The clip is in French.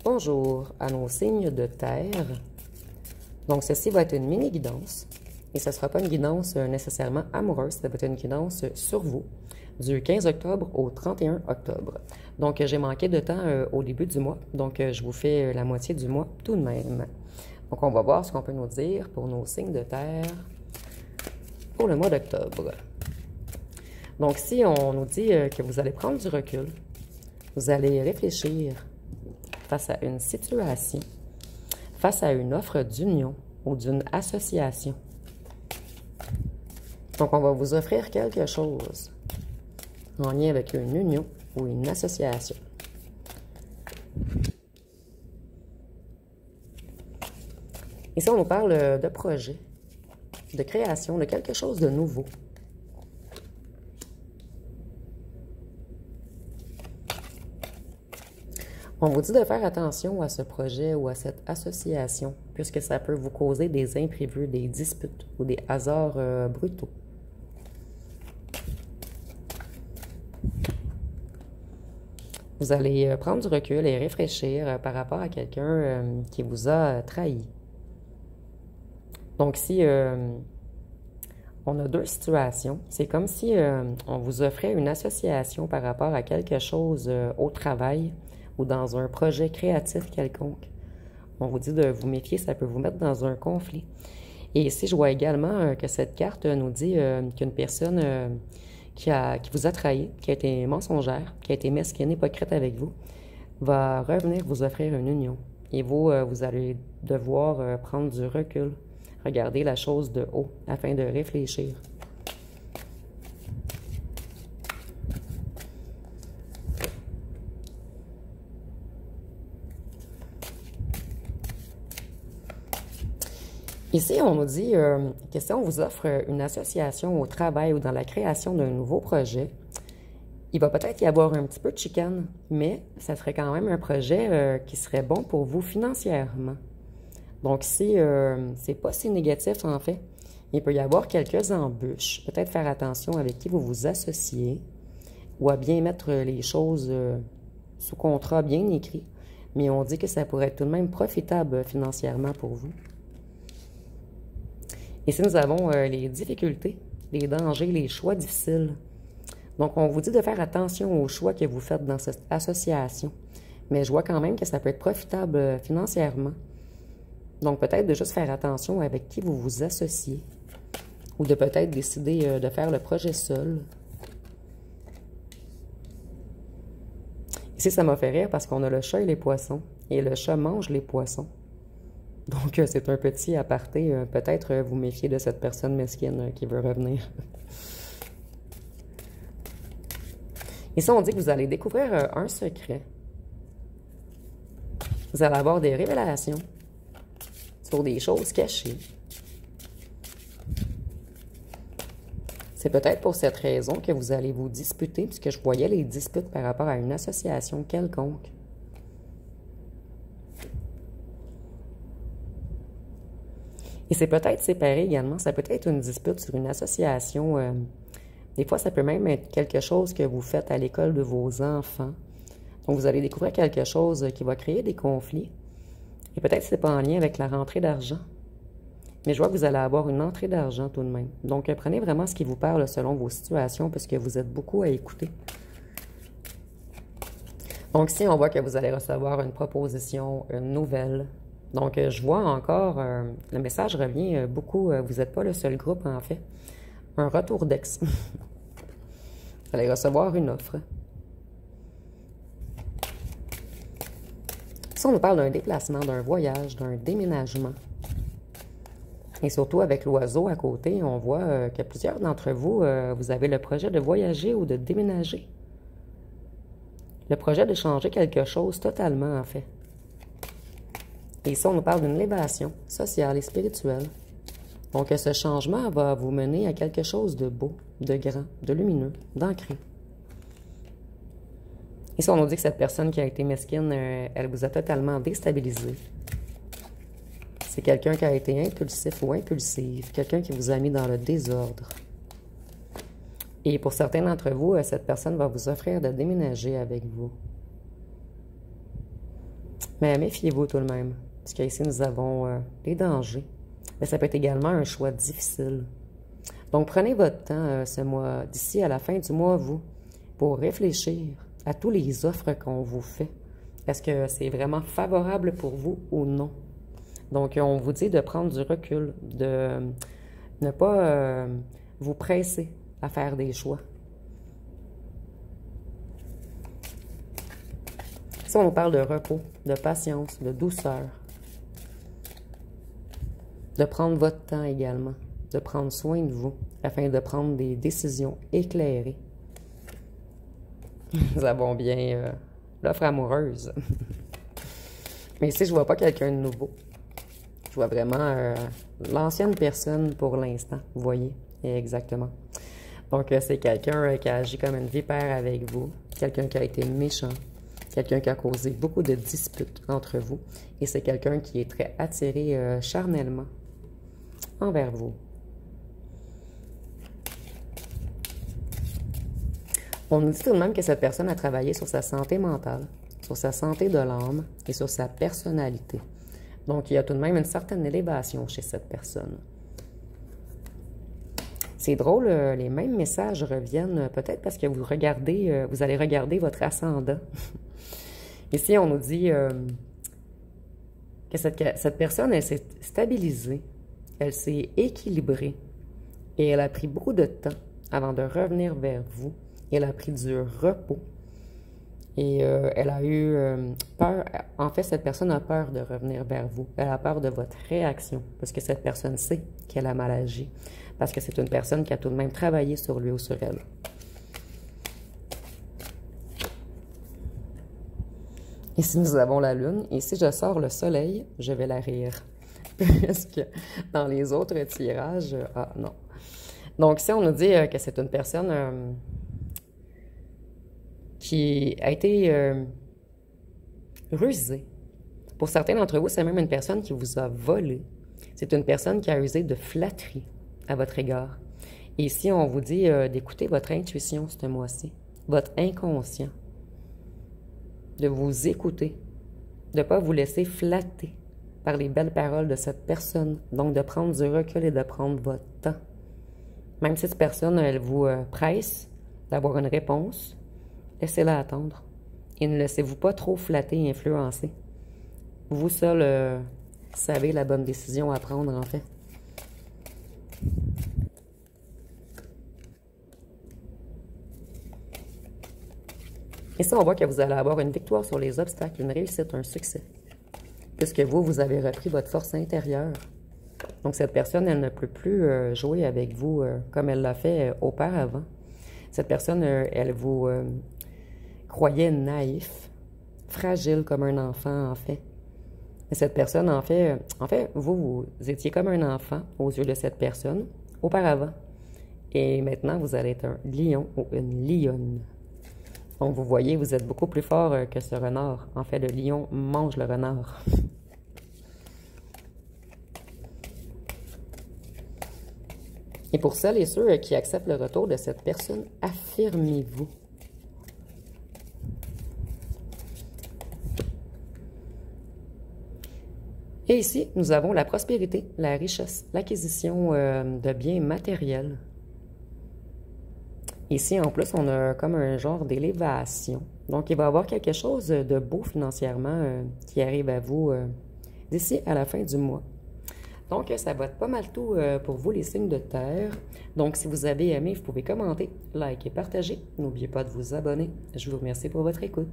Bonjour à nos signes de terre. Donc, ceci va être une mini-guidance. Et ce ne sera pas une guidance nécessairement amoureuse, ça va être une guidance sur vous du 15 octobre au 31 octobre. Donc, j'ai manqué de temps au début du mois. Donc, je vous fais la moitié du mois tout de même. Donc, on va voir ce qu'on peut nous dire pour nos signes de terre pour le mois d'octobre. Donc, si on nous dit que vous allez prendre du recul, vous allez réfléchir face à une situation, face à une offre d'union ou d'une association. Donc, on va vous offrir quelque chose en lien avec une union ou une association. Ici, on nous parle de projet, de création, de quelque chose de nouveau. On vous dit de faire attention à ce projet ou à cette association, puisque ça peut vous causer des imprévus, des disputes ou des hasards brutaux. Vous allez prendre du recul et réfléchir par rapport à quelqu'un qui vous a trahi. Donc, si on a deux situations, c'est comme si on vous offrait une association par rapport à quelque chose au travail ou dans un projet créatif quelconque. On vous dit de vous méfier, ça peut vous mettre dans un conflit. Et ici, je vois également que cette carte nous dit qu'une personne qui vous a trahi, qui a été mensongère, qui a été mesquine, hypocrite avec vous, va revenir vous offrir une union. Et vous, vous allez devoir prendre du recul, regarder la chose de haut afin de réfléchir. Ici, on nous dit que si on vous offre une association au travail ou dans la création d'un nouveau projet, il va peut-être y avoir un petit peu de chicane, mais ça serait quand même un projet qui serait bon pour vous financièrement. Donc, si c'est pas si négatif, en fait, il peut y avoir quelques embûches. Peut-être faire attention avec qui vous vous associez ou à bien mettre les choses sous contrat bien écrit. Mais on dit que ça pourrait être tout de même profitable financièrement pour vous. Ici, nous avons les difficultés, les dangers, les choix difficiles. Donc, on vous dit de faire attention aux choix que vous faites dans cette association. Mais je vois quand même que ça peut être profitable financièrement. Donc, peut-être de juste faire attention avec qui vous vous associez. Ou de peut-être décider de faire le projet seul. Ici, ça m'a fait rire parce qu'on a le chat et les poissons. Et le chat mange les poissons. Donc, c'est un petit aparté. Peut-être vous méfier de cette personne mesquine qui veut revenir. Ici, on dit que vous allez découvrir un secret. Vous allez avoir des révélations sur des choses cachées. C'est peut-être pour cette raison que vous allez vous disputer, puisque je voyais les disputes par rapport à une association quelconque. Et c'est peut-être séparé également. Ça peut être une dispute sur une association. Des fois, ça peut même être quelque chose que vous faites à l'école de vos enfants. Donc, vous allez découvrir quelque chose qui va créer des conflits. Et peut-être que ce n'est pas en lien avec la rentrée d'argent. Mais je vois que vous allez avoir une entrée d'argent tout de même. Donc, prenez vraiment ce qui vous parle selon vos situations, parce que vous êtes beaucoup à écouter. Donc, ici, on voit que vous allez recevoir une proposition, une nouvelle. Donc, je vois encore, le message revient beaucoup, vous n'êtes pas le seul groupe, en fait. Un retour d'ex. Vous allez recevoir une offre. Si on nous parle d'un déplacement, d'un voyage, d'un déménagement, et surtout avec l'oiseau à côté, on voit que plusieurs d'entre vous, vous avez le projet de voyager ou de déménager. Le projet de changer quelque chose totalement, en fait. Et ici, on nous parle d'une élévation sociale et spirituelle. Donc, ce changement va vous mener à quelque chose de beau, de grand, de lumineux, d'ancré. Ici, on nous dit que cette personne qui a été mesquine, elle vous a totalement déstabilisé. C'est quelqu'un qui a été impulsif ou impulsive, quelqu'un qui vous a mis dans le désordre. Et pour certains d'entre vous, cette personne va vous offrir de déménager avec vous. Mais méfiez-vous tout de même, parce qu'ici, nous avons les dangers. Mais ça peut être également un choix difficile. Donc, prenez votre temps ce mois, d'ici à la fin du mois, vous, pour réfléchir à tous les offres qu'on vous fait. Est-ce que c'est vraiment favorable pour vous ou non? Donc, on vous dit de prendre du recul, de ne pas vous presser à faire des choix. Ici, on nous parle de repos, de patience, de douceur, de prendre votre temps également, de prendre soin de vous afin de prendre des décisions éclairées. Nous avons bien l'offre amoureuse. Mais ici, je ne vois pas quelqu'un de nouveau. Je vois vraiment l'ancienne personne pour l'instant, vous voyez, exactement. Donc, c'est quelqu'un qui a agi comme une vipère avec vous, quelqu'un qui a été méchant, quelqu'un qui a causé beaucoup de disputes entre vous, et c'est quelqu'un qui est très attiré charnellement envers vous. On nous dit tout de même que cette personne a travaillé sur sa santé mentale, sur sa santé de l'âme et sur sa personnalité. Donc, il y a tout de même une certaine élévation chez cette personne. C'est drôle, les mêmes messages reviennent peut-être parce que vous allez regarder votre ascendant. Ici, on nous dit que cette personne, elle s'est stabilisée, elle s'est équilibrée et elle a pris beaucoup de temps avant de revenir vers vous. Elle a pris du repos et elle a eu peur. En fait, cette personne a peur de revenir vers vous. Elle a peur de votre réaction parce que cette personne sait qu'elle a mal agi. Parce que c'est une personne qui a tout de même travaillé sur lui ou sur elle. Ici, nous avons la lune. Et si je sors le soleil, je vais la rire. Parce que dans les autres tirages, ah non. Donc, ici, on nous dit que c'est une personne qui a été rusée. Pour certains d'entre vous, c'est même une personne qui vous a volé. C'est une personne qui a usé de flatterie à votre égard. Et ici, on vous dit d'écouter votre intuition ce mois-ci, votre inconscient, de vous écouter, de ne pas vous laisser flatter par les belles paroles de cette personne, donc de prendre du recul et de prendre votre temps. Même si cette personne, elle vous presse d'avoir une réponse, laissez-la attendre et ne laissez-vous pas trop flatter et influencer. Vous seul savez la bonne décision à prendre, en fait. Et ça, on voit que vous allez avoir une victoire sur les obstacles, une réussite, un succès. Puisque vous avez repris votre force intérieure. Donc, cette personne, elle ne peut plus jouer avec vous comme elle l'a fait auparavant. Cette personne, elle vous croyait naïf, fragile comme un enfant, en fait. Et cette personne, en fait, vous étiez comme un enfant aux yeux de cette personne auparavant. Et maintenant, vous allez être un lion ou une lionne. Donc, vous voyez, vous êtes beaucoup plus fort que ce renard. En fait, le lion mange le renard. Et pour celles et ceux qui acceptent le retour de cette personne, affirmez-vous. Et ici, nous avons la prospérité, la richesse, l'acquisition de biens matériels. Ici, en plus, on a comme un genre d'élévation. Donc, il va y avoir quelque chose de beau financièrement qui arrive à vous d'ici à la fin du mois. Donc, ça va être pas mal tout pour vous, les signes de terre. Donc, si vous avez aimé, vous pouvez commenter, liker, partager. N'oubliez pas de vous abonner. Je vous remercie pour votre écoute.